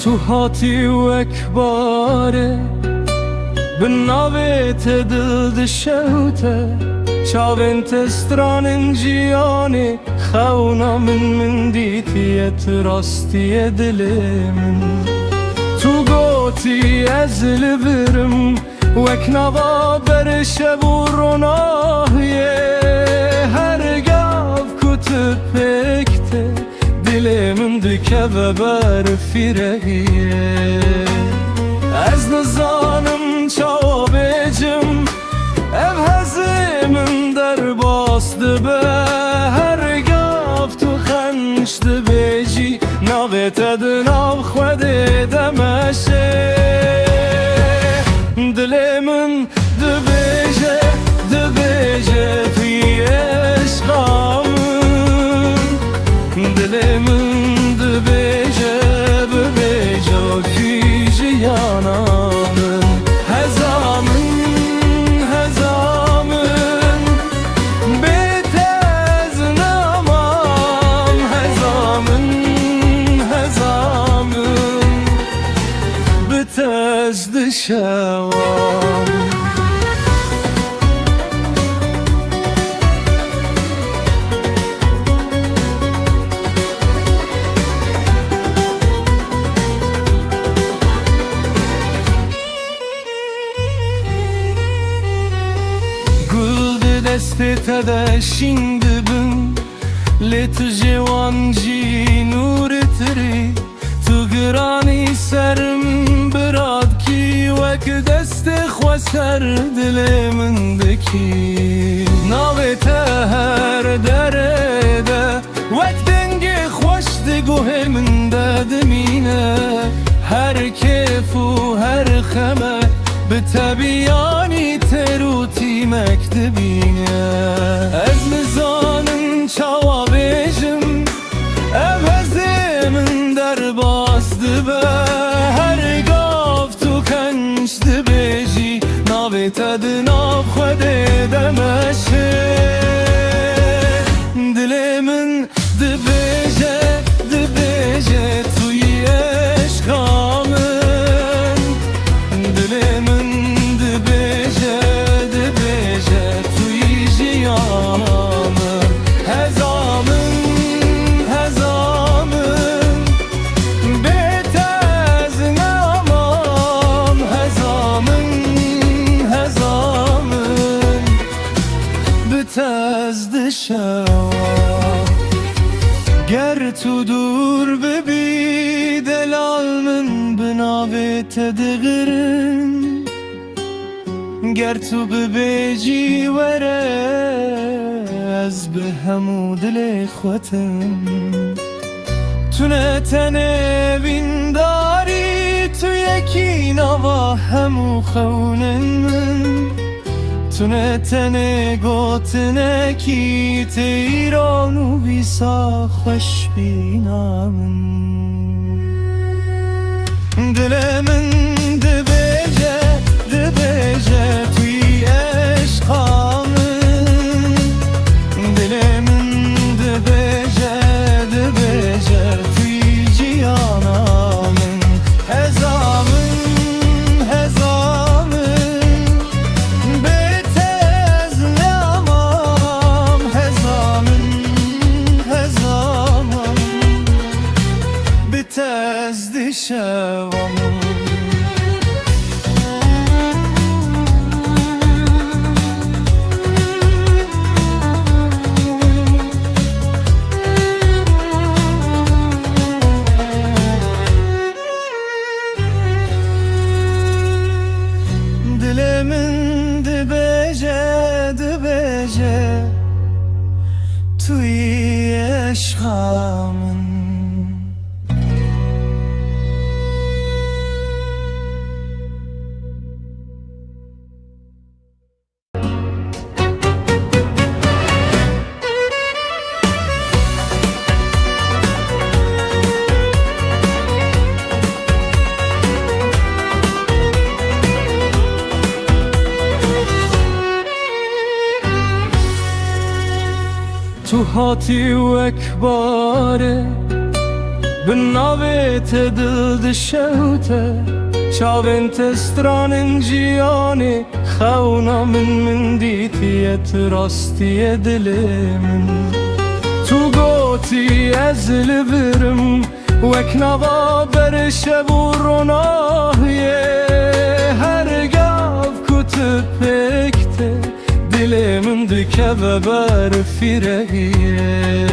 تو هاتی وک باره بناویت دل دشوته چاوینت استران جیانی خونا من دیتیت راستی دل من تو گوتی از لبرم وک نوا برشب و روناهیه هرگاو کتب پکته دل من دکه و برفیرهیه از نزانم چاو بیجم ev hezimin derbastı be hergav tu xenşti bêjî navê te di nav xwedê demeşe dilê min dibêje tu yê eşqa min dilê min dibêje bibêje kî jiyana min heza min از دشوام گل دسته تده شینده بن لیت جوانجی نور تری تو گرانی سرم براد کی وک دست خو سر دل من دکی ناوی ته هر دره ده وک دنگ خوش دگوه من دمینه هر کیف و هر خمه به طبیانی تروتی مکتبینه از نزانم چاوا بیجم evhezi min derbastı be hergav tu kenşti bêjî navê te di nav xwedê demeşe dilê min dibêje tu yê eşqa min dilê min dibêje tu yê jiyana min heza min از دشوام گر تو دور ببی دلال من بناویت دغرن گر تو ببیجی وره از به همو دل خوتم تو نتنه بینداری تو یکی نوا همو خونن من تو نتنه گوتنه کی تیران و بیسا خوش بینام دل من دبیجه توی عشقا من دل من دبیجه توی جیانا من هزامن از دشوام دل من دبیجه توی عشقا من تو هاتی وک باره بالنابت دل دشوته چاوین تستران جیانی خونا من دیتیت راستی دل من تو گوتی از لبرم وک نوا بر شب و روناهیه هرگاه کت پکته دل من دکه و بر فیرهیه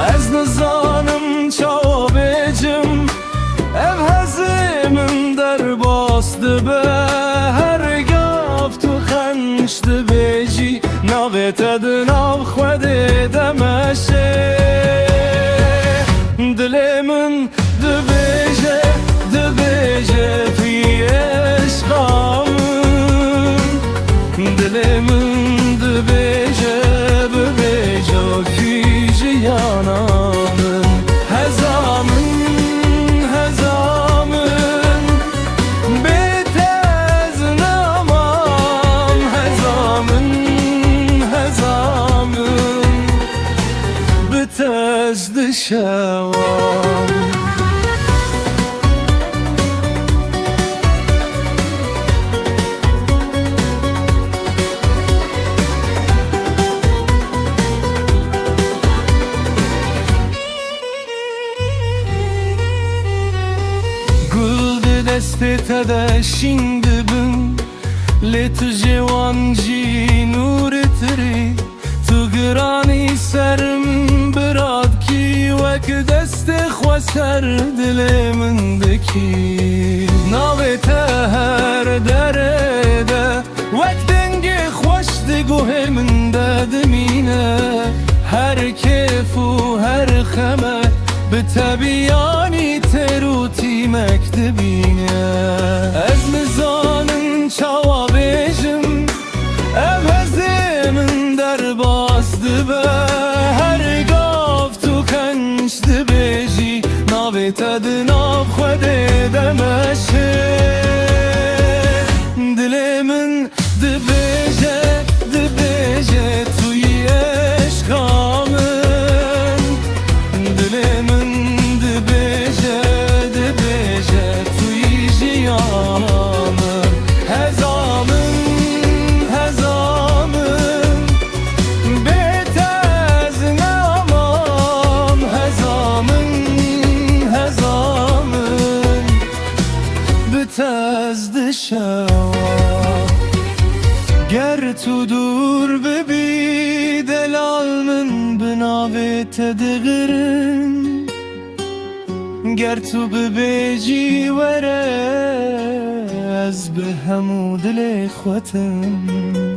از نزانم چاو بجم ev hezimin der bastı be her gav tu xenşti beji navet edin av xwedê demeşe dilimin dibêje fi eşqa min dilimin dibêje bibêje ki jiyana min heza min تز دشوام گل دسته تده شینگ بن لت جوانجی نور تری تو گرانی سرم براد کی وک دست خو سر دل من دکی ناوت هر درده وک دنگ خوش دگوه من دمینه هر کیف و هر خمه به تبیانی تروتی مکتبینه از مزانن چاوا بیجم افزه من در باسته به هر گاف تو کنشته بیجی ناویت ادناف خوده دمشه دل من دبیجه توی عشقا من دل من دبیجه توی جیانم هزامن تز دشوام گر تو دور ببی دلال من بناوت دغرن گر تو ببیجی وره از به همو دل خوتم